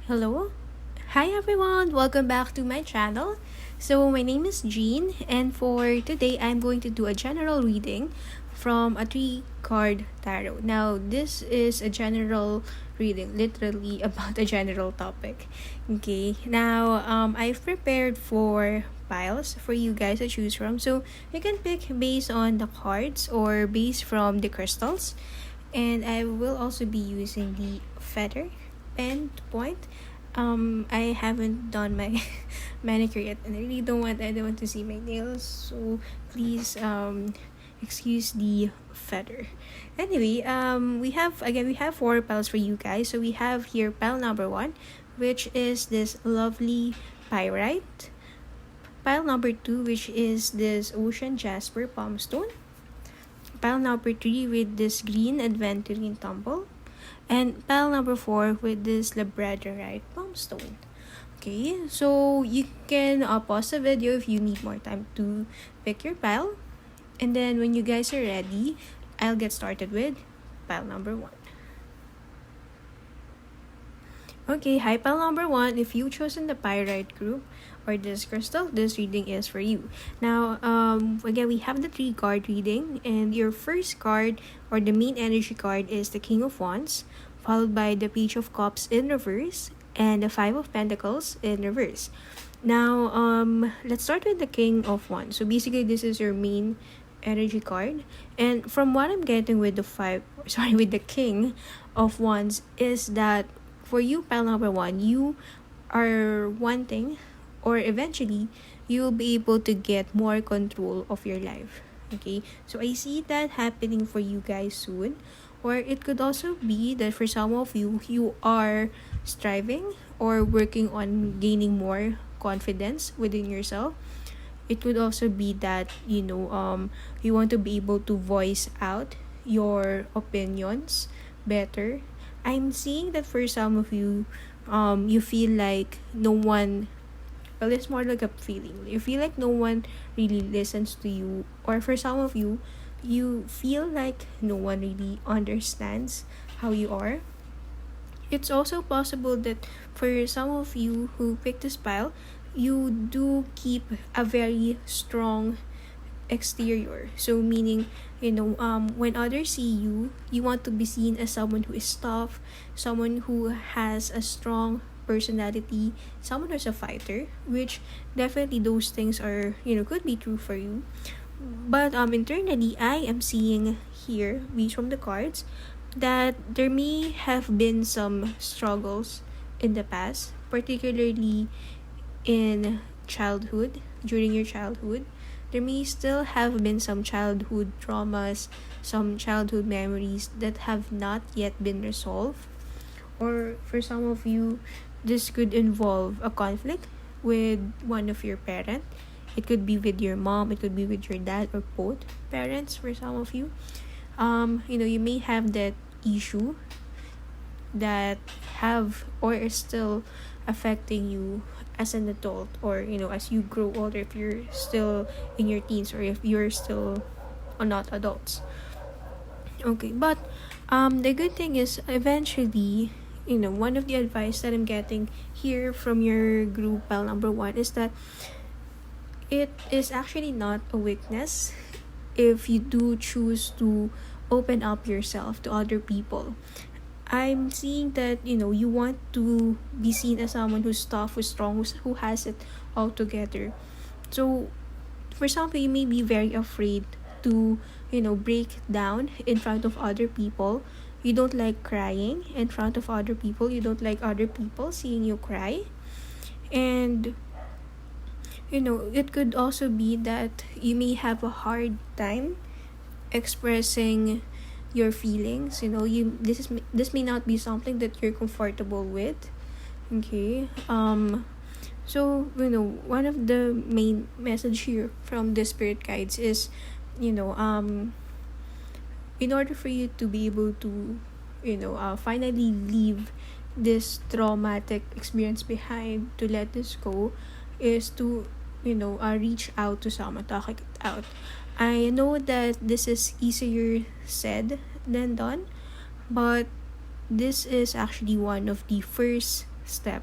Hello? Hi everyone! Welcome back to my channel. So my name is Jean, and for today I'm going to do a general reading from a 3-card tarot. Now this is a general reading, literally about a general topic. Okay, now I've prepared 4 piles for you guys to choose from. So you can pick based on the cards or based from the crystals. And I will also be using the feather pen point. I haven't done my manicure yet, and I don't want to see my nails, so please excuse the feather. Anyway, we have 4 piles for you guys. So we have here pile number 1, which is this lovely pyrite. Pile number 2, which is this ocean jasper palmstone. Pile number 3 with this green aventurine tumble. And pile number 4 with this labradorite palmstone. Okay, so you can pause the video if you need more time to pick your pile. And then when you guys are ready, I'll get started with pile number 1. Okay, hi pile number 1. If you've chosen the pyrite group or this crystal, this reading is for you. Now, again, we have the 3-card reading, and your first card or the main energy card is the King of Wands, followed by the Page of Cups in reverse and the 5 of Pentacles in reverse. Now, let's start with the King of Wands. So basically, this is your main energy card, and from what I'm getting with with the King of Wands is that for you, pile number 1, you are wanting, or eventually you'll be able to get more control of your life. Okay, so I see that happening for you guys soon. Or it could also be that for some of you, you are striving or working on gaining more confidence within yourself. It could also be that you want to be able to voice out your opinions better. I'm seeing that for some of you, you feel like no one, well, it's more like a feeling. You feel like no one really listens to you. Or for some of you, you feel like no one really understands how you are. It's also possible that for some of you who picked this pile, you do keep a very strong exterior. So meaning, when others see you, you want to be seen as someone who is tough, someone who has a strong personality, someone who's a fighter, which definitely those things are, could be true for you. But internally, I am seeing here, based from the cards, that there may have been some struggles in the past, particularly in childhood, during your childhood. There may still have been some childhood traumas, some childhood memories that have not yet been resolved. Or for some of you, this could involve a conflict with one of your parents. It could be with your mom, it could be with your dad, or both parents for some of you. You may have that issue that have or is still affecting you as an adult, or as you grow older, if you're still in your teens or if you're still not adults. Okay, but the good thing is eventually, one of the advice that I'm getting here from your group pile number 1 is that it is actually not a weakness if you do choose to open up yourself to other people. I'm seeing that, you want to be seen as someone who's tough, who's strong, who has it all together. So, for some people, you may be very afraid to, break down in front of other people. You don't like crying in front of other people. You don't like other people seeing you cry. And, it could also be that you may have a hard time expressing your feelings. This may not be something that you're comfortable with. Okay, so one of the main message here from the spirit guides is, in order for you to be able to finally leave this traumatic experience behind, to let this go, is to reach out to someone, talk it out. I know that this is easier said than done, but this is actually one of the first step,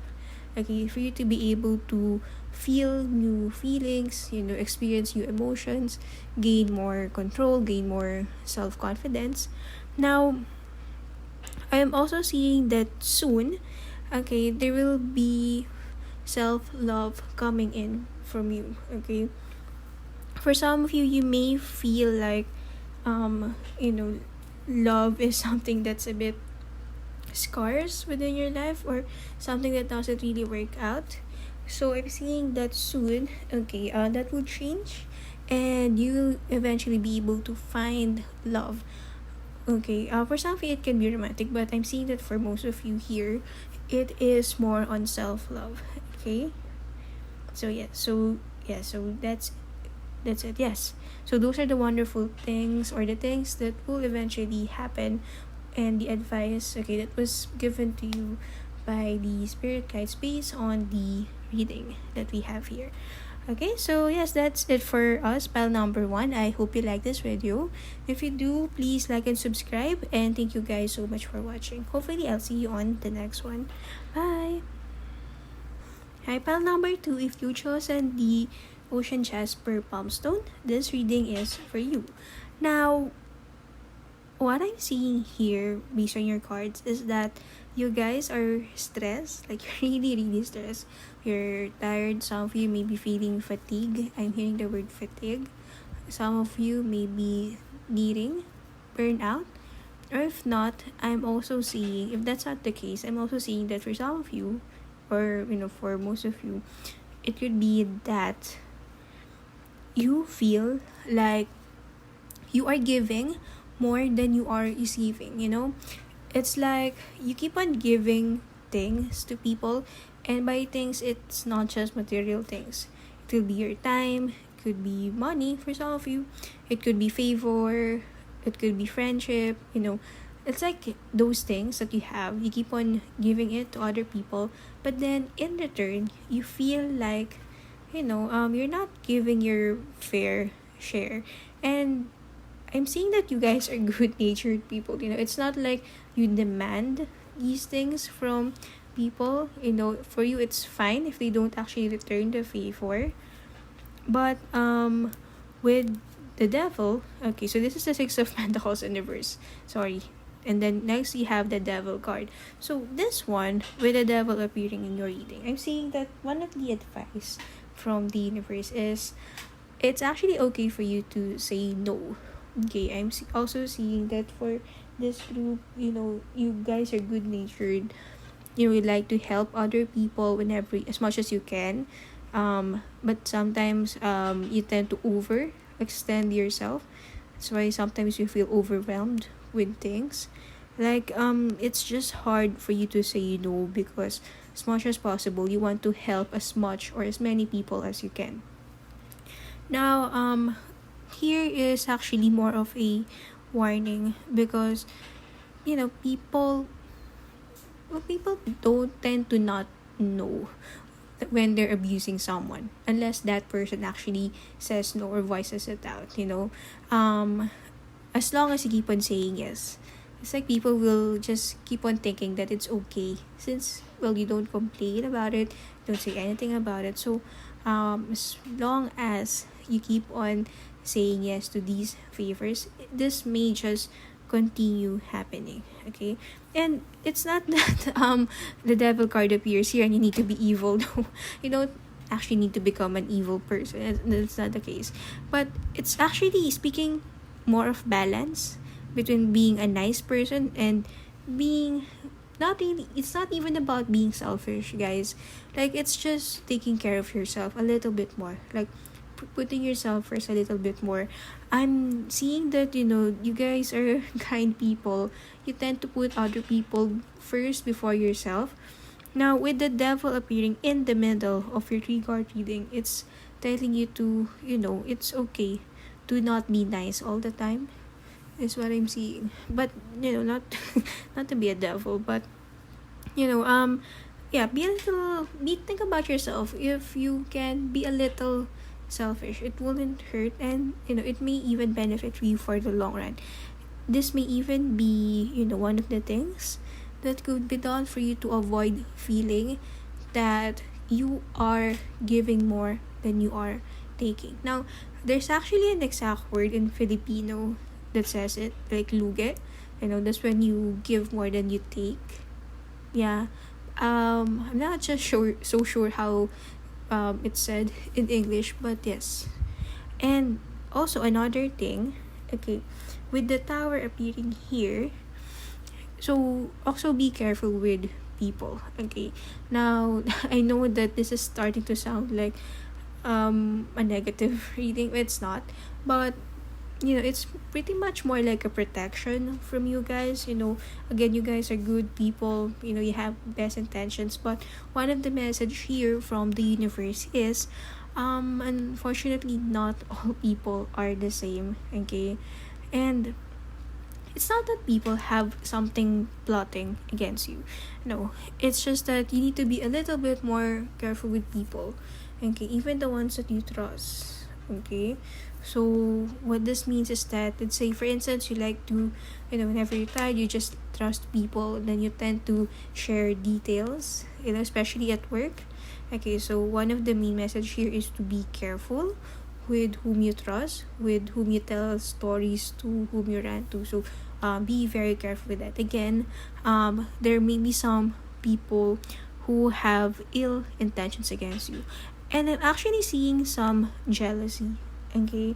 okay, for you to be able to feel new feelings, experience new emotions, gain more control, gain more self-confidence. Now, I am also seeing that soon, okay, there will be self-love coming in from you, okay? For some of you, you may feel like, love is something that's a bit scarce within your life, or something that doesn't really work out. So I'm seeing that soon, okay, that will change, and you will eventually be able to find love. Okay, for some of you it can be romantic, but I'm seeing that for most of you here, it is more on self-love. Okay, so that's it. Yes, so those are the wonderful things, or the things that will eventually happen, and the advice, okay, that was given to you by the spirit guides based on the reading that we have here. Okay, so yes, that's it for us, pile number 1. I hope you like this video. If you do, please like and subscribe, and thank you guys so much for watching. Hopefully I'll see you on the next one. Bye. Hi, pile number 2. If you chosen the Ocean Jasper Palmstone, this reading is for you. Now, what I'm seeing here based on your cards is that you guys are stressed, like you're really stressed. You're tired. Some of you may be feeling fatigue. I'm hearing the word fatigue. Some of you may be needing burnout. Or if not, I'm also seeing, if that's not the case, I'm also seeing that for some of you, or for most of you, it could be that you feel like you are giving more than you are receiving. It's like you keep on giving things to people, and by things, it's not just material things. It could be your time, it could be money for some of you, it could be favor, it could be friendship. It's like those things that you have, you keep on giving it to other people, but then in return you feel like you're not giving your fair share. And I'm seeing that you guys are good-natured people. It's not like you demand these things from people. For you, it's fine if they don't actually return the favor. But with the devil, okay, so this is the 6 of Pentacles in reverse. Sorry. And then next you have the devil card. So this one, with the devil appearing in your reading, I'm seeing that one of the advice from the universe is it's actually okay for you to say no. Okay, I'm also seeing that for this group, you guys are good-natured. You like to help other people whenever, as much as you can. But sometimes you tend to overextend yourself. That's why sometimes you feel overwhelmed with things. Like it's just hard for you to say no, because as much as possible you want to help as much or as many people as you can. Now here is actually more of a warning, because people don't tend to not know when they're abusing someone, unless that person actually says no or voices it out. As long as you keep on saying yes, it's like people will just keep on thinking that it's okay, since you don't complain about it, don't say anything about it. So as long as you keep on saying yes to these favors, this may just continue happening. Okay, and it's not that the devil card appears here and you need to be evil. No, you don't actually need to become an evil person. That's not the case. But it's actually speaking more of balance between being a nice person and being not really. It's not even about being selfish, guys. Like, it's just taking care of yourself a little bit more, like putting yourself first a little bit more. I'm seeing that you guys are kind people. You tend to put other people first before yourself. Now, with the devil appearing in the middle of your 3-card reading, it's telling you to it's okay to not be nice all the time, is what I'm seeing. But not not to be a devil, but yeah, think about yourself. If you can be a little selfish, it wouldn't hurt, and it may even benefit you for the long run. This may even be one of the things that could be done for you to avoid feeling that you are giving more than you are taking. Now, there's actually an exact word in Filipino that says it, like luge. That's when you give more than you take. Yeah. I'm not just so sure how it's said in English, but yes. And also another thing, okay, with the tower appearing here, so also be careful with people. Okay. Now I know that this is starting to sound like a negative reading. It's not, but it's pretty much more like a protection from you guys. Again, you guys are good people, you have best intentions, but one of the message here from the universe is unfortunately not all people are the same. Okay. And it's not that people have something plotting against you. No, it's just that you need to be a little bit more careful with people. Okay, even the ones that you trust. Okay, so what this means is that, let's say for instance, you like to, whenever you're tired, you just trust people, then you tend to share details, especially at work. Okay, so one of the main message here is to be careful with whom you trust, with whom you tell stories to, whom you rant to. So be very careful with that. Again, there may be some people who have ill intentions against you, and I'm actually seeing some jealousy. Okay,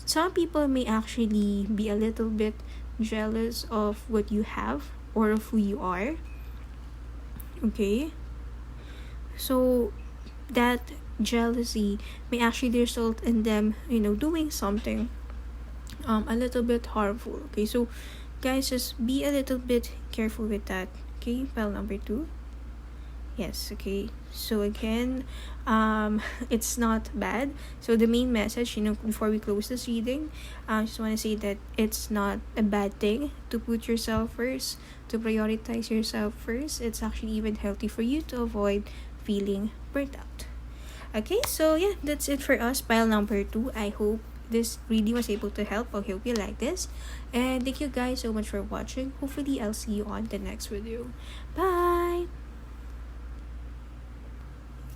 some people may actually be a little bit jealous of what you have or of who you are. Okay, so that jealousy may actually result in them doing something a little bit harmful. Okay, so guys, just be a little bit careful with that. Okay, file number 2. Yes. Okay, so again, it's not bad. So the main message, before we close this reading, I just want to say that it's not a bad thing to put yourself first, to prioritize yourself first. It's actually even healthy for you to avoid feeling burnt out. Okay, so yeah, that's it for us, pile number 2. I hope this really was able to help. I hope you like this, and thank you guys so much for watching. Hopefully I'll see you on the next video. Bye.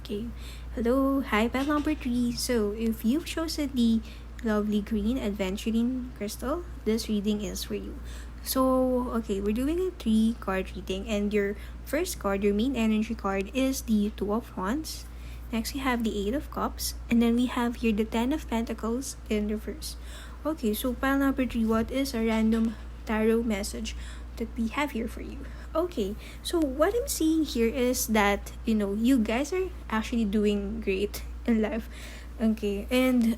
Okay, hello, hi, pile number 3. So if you've chosen the lovely green adventuring crystal, this reading is for you. So okay, we're doing a 3-card reading, and your first card, your main energy card, is the 2 of Wands. Next, we have the 8 of Cups, and then we have here the 10 of Pentacles in reverse. Okay, so pile number 3, what is a random tarot message that we have here for you? Okay, so what I'm seeing here is that, you guys are actually doing great in life. Okay, and,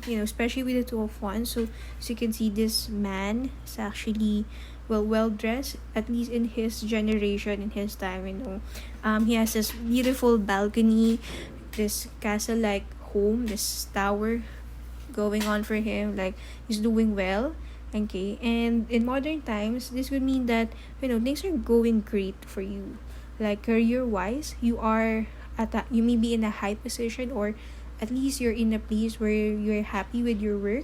especially with the 2 of Wands, so as you can see, this man is actually well dressed, at least in his generation, in his time. He has this beautiful balcony, this castle like home, this tower going on for him, like he's doing well. Okay, and in modern times, this would mean that things are going great for you, like career wise. You may be in a high position, or at least you're in a place where you're happy with your work.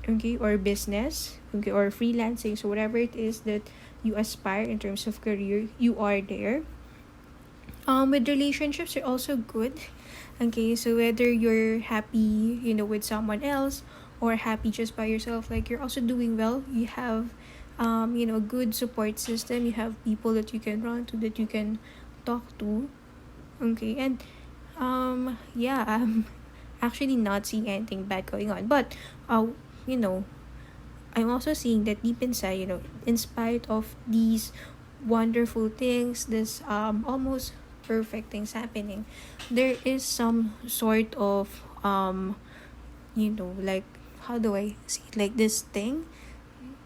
Okay, or business, okay, or freelancing. So whatever it is that you aspire in terms of career, you are there. With relationships, you're also good. Okay, so whether you're happy, with someone else, or happy just by yourself, like you're also doing well. You have a good support system. You have people that you can run to, that you can talk to. Okay, and yeah, I'm actually not seeing anything bad going on, but I'm also seeing that deep inside, in spite of these wonderful things, this almost perfect things happening, there is some sort of like, how do I see it? Like this thing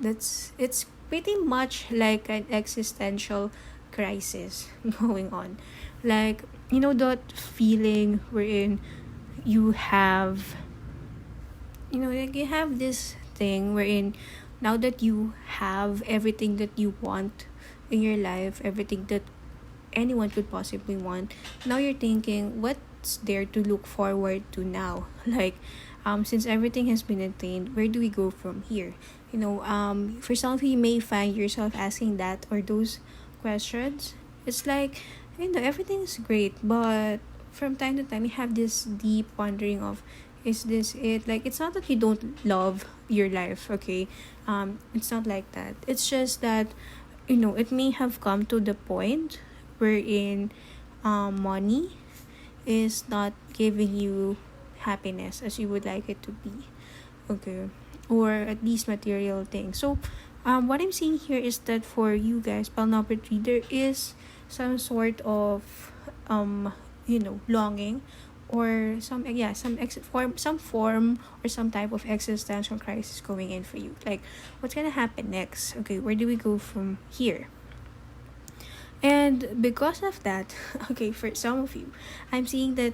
it's pretty much like an existential crisis going on. Like, that feeling wherein you have like you have this thing wherein, now that you have everything that you want in your life, everything that anyone could possibly want, now you're thinking, what what's there to look forward to now. Like, since everything has been attained, where do we go from here? For some of you may find yourself asking that or those questions. It's like, everything is great, but from time to time you have this deep wondering of, is this it? Like, it's not that you don't love your life, okay? It's not like that. It's just that, it may have come to the point wherein money is not giving you happiness as you would like it to be, okay? Or at least material things. So what I'm seeing here is that for you guys, pile number 3, there is some sort of longing, or some form or some type of existential crisis going in for you. Like, what's gonna happen next? Okay, where do we go from here? And because of that, okay, for some of you, I'm seeing that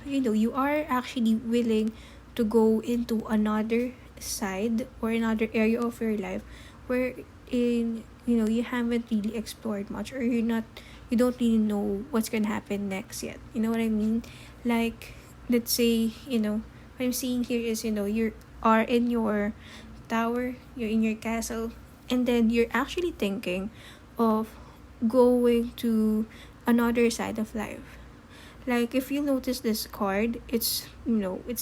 you are actually willing to go into another side or another area of your life where you haven't really explored much, or you don't really know what's gonna happen next yet. You know what I mean? Like, let's say, what I'm seeing here is, you are in your tower, you're in your castle, and then you're actually thinking of going to another side of life. Like, if you notice this card, it's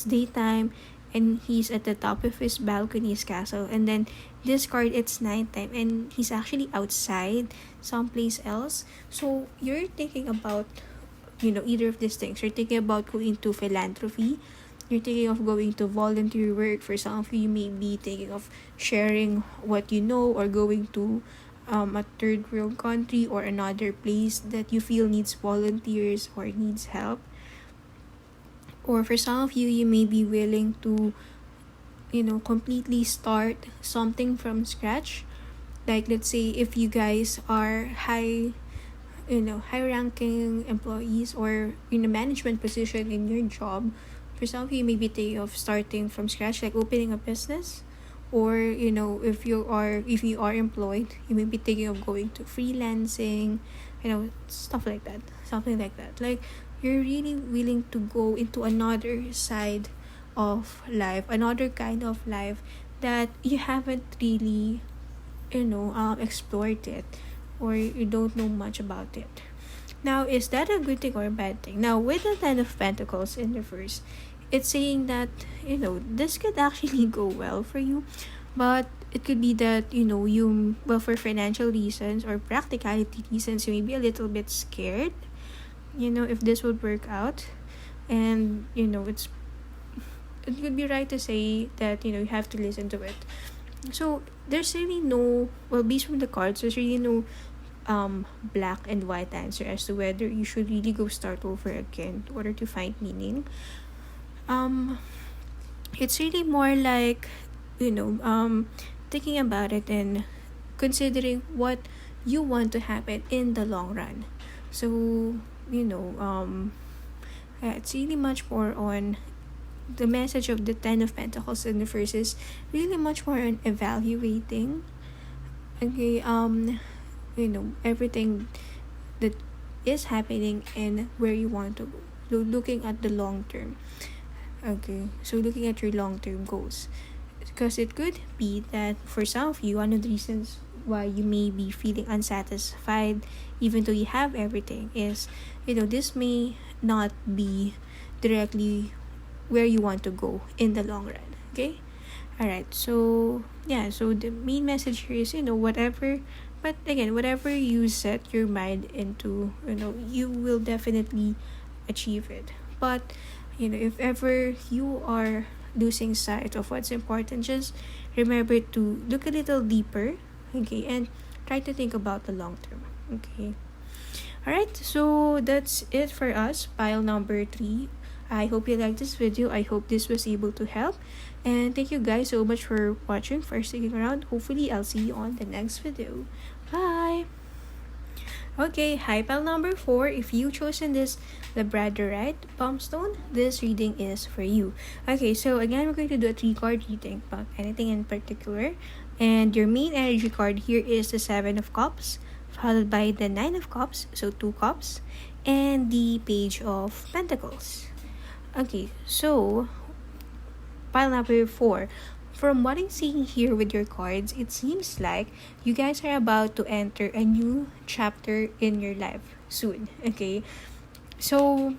daytime and he's at the top of his balcony's castle, and then this card, it's nighttime and he's actually outside someplace else. So you're thinking about either of these things. You're thinking about going to philanthropy, you're thinking of going to volunteer work. For some of you may be thinking of sharing what you know, or going to a third world country or another place that you feel needs volunteers or needs help. Or for some of you, you may be willing to completely start something from scratch. Like, let's say if you guys are high ranking employees or in a management position in your job, for some of you may be thinking of starting from scratch, like opening a business. Or if you are employed, you may be thinking of going to freelancing, stuff like that, something like that. Like, you're really willing to go into another side of life, another kind of life that you haven't really explored it, or you don't know much about it. Now, is that a good thing or a bad thing? Now, with the 10 of Pentacles in reverse, it's saying that this could actually go well for you, but it could be that for financial reasons or practicality reasons, you may be a little bit scared if this would work out. And it could be right to say that you have to listen to it. So there's really no, based from the cards, there's really no black and white answer as to whether you should really go start over again in order to find meaning. It's really more like thinking about it and considering what you want to happen in the long run. So it's really much more on the message of the 10 of Pentacles in the first is really much more on evaluating, okay, everything that is happening and where you want to go. So looking at the long term. Okay, so looking at your long-term goals, because it could be that for some of you, one of the reasons why you may be feeling unsatisfied even though you have everything is this may not be directly where you want to go in the long run. Okay, all right, so so the main message here is whatever, but again, whatever you set your mind into, you will definitely achieve it. But if ever you are losing sight of what's important, just remember to look a little deeper, okay, and try to think about the long term, okay. All right, so that's it for us, pile number 3. I hope you liked this video. I hope this was able to help, and thank you guys so much for watching, for sticking around. Hopefully I'll see you on the next video. Bye. Okay, hi pile number 4. If you chosen this Labradorite Pumpstone, this reading is for you. Okay, so again, we're going to do a 3-card reading about anything in particular. And your main energy card here is the 7 of Cups, followed by the 9 of Cups, so 2 cups. and the Page of Pentacles. Okay, so pile number 4. From what I'm seeing here with your cards, it seems like you guys are about to enter a new chapter in your life soon. Okay, so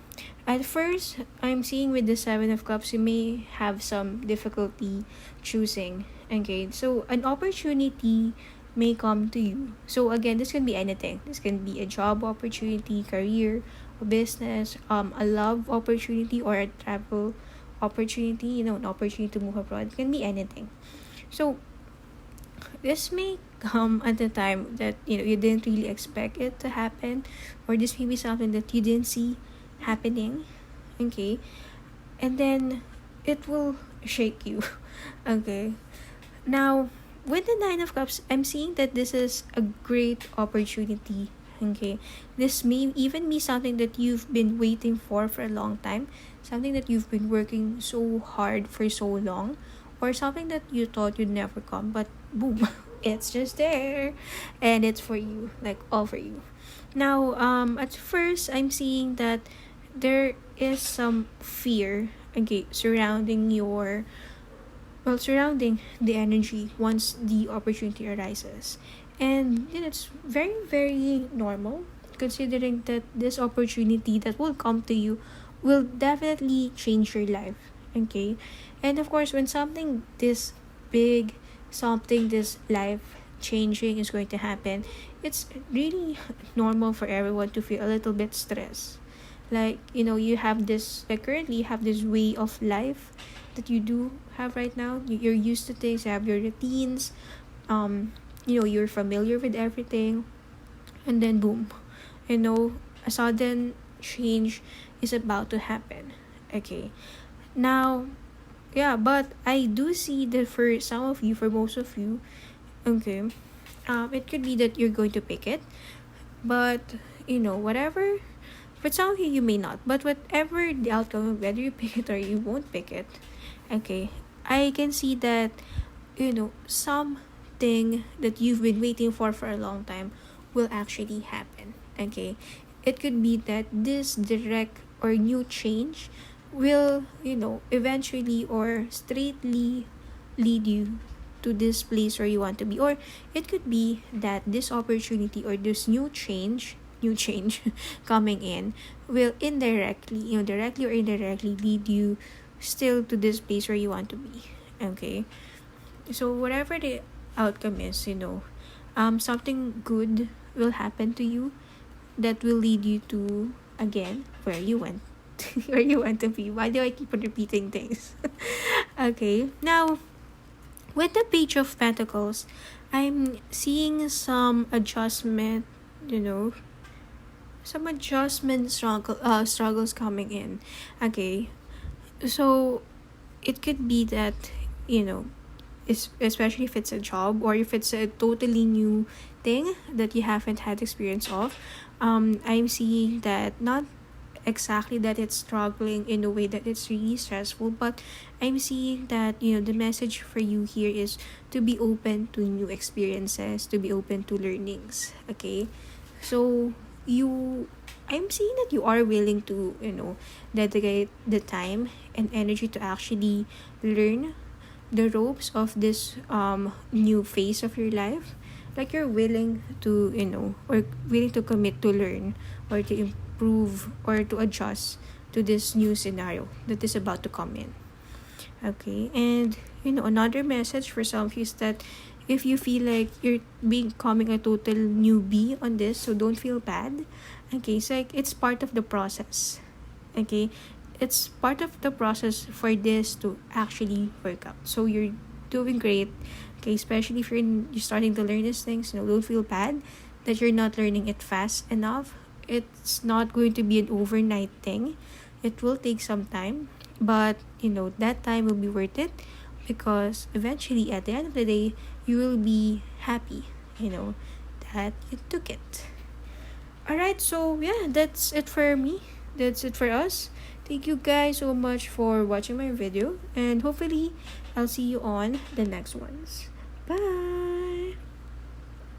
at first, I'm seeing with the Seven of Cups, you may have some difficulty choosing. Okay, so an opportunity may come to you. So again, this can be anything. This can be a job opportunity, career, a business, a love opportunity, or a travel opportunity, an opportunity to move abroad. It can be anything. So this may come at a time that you didn't really expect it to happen, or this may be something that you didn't see happening. Okay, and then it will shake you. Okay, now with the Nine of Cups, I'm seeing that this is a great opportunity. Okay, this may even be something that you've been waiting for a long time, something that you've been working so hard for so long, or something that you thought you'd never come, but boom, it's just there, and it's for you, like all for you. Now, at first, I'm seeing that there is some fear, okay, surrounding the energy once the opportunity arises. And it's very, very normal, considering that this opportunity that will come to you will definitely change your life. Okay, and of course, when something this big, something this life changing is going to happen, it's really normal for everyone to feel a little bit stressed. Like, you have this, like currently you have this way of life that you do have right now. You're used to things, you have your routines, you're familiar with everything, and then boom, a sudden change is about to happen. Okay, now, yeah, but I do see that for some of you, for most of you, okay, it could be that you're going to pick it, but whatever. For some of you, you may not, but whatever the outcome, whether you pick it or you won't pick it, okay, I can see that something that you've been waiting for a long time will actually happen. Okay, it could be that this direct or new change will eventually or straightly lead you to this place where you want to be, or it could be that this opportunity or this new change coming in will indirectly, directly or indirectly lead you still to this place where you want to be. Okay, so whatever the outcome is, something good will happen to you that will lead you to, again, where you went where you want to be. Why do I keep on repeating things? Okay, now with the Page of Pentacles, I'm seeing some adjustment, struggles coming in. Okay, so it could be that especially if it's a job or if it's a totally new thing that you haven't had experience of. I'm seeing that not exactly that it's struggling in a way that it's really stressful, but I'm seeing that the message for you here is to be open to new experiences, to be open to learnings. Okay, so I'm seeing that you are willing to dedicate the time and energy to actually learn the ropes of this new phase of your life. Like you're willing to or willing to commit to learn or to improve or to adjust to this new scenario that is about to come in. Okay, and another message for some of you is that if you feel like you're becoming a total newbie on this, so don't feel bad. Okay, it's like it's part of the process. Okay, it's part of the process for this to actually work out. So you're doing great. Okay, especially if you're starting to learn these things, don't feel bad that you're not learning it fast enough. It's not going to be an overnight thing. It will take some time, but that time will be worth it, because eventually at the end of the day you will be happy that you took it. Alright, so yeah, that's it for me. That's it for us. Thank you guys so much for watching my video, and hopefully I'll see you on the next ones. Bye.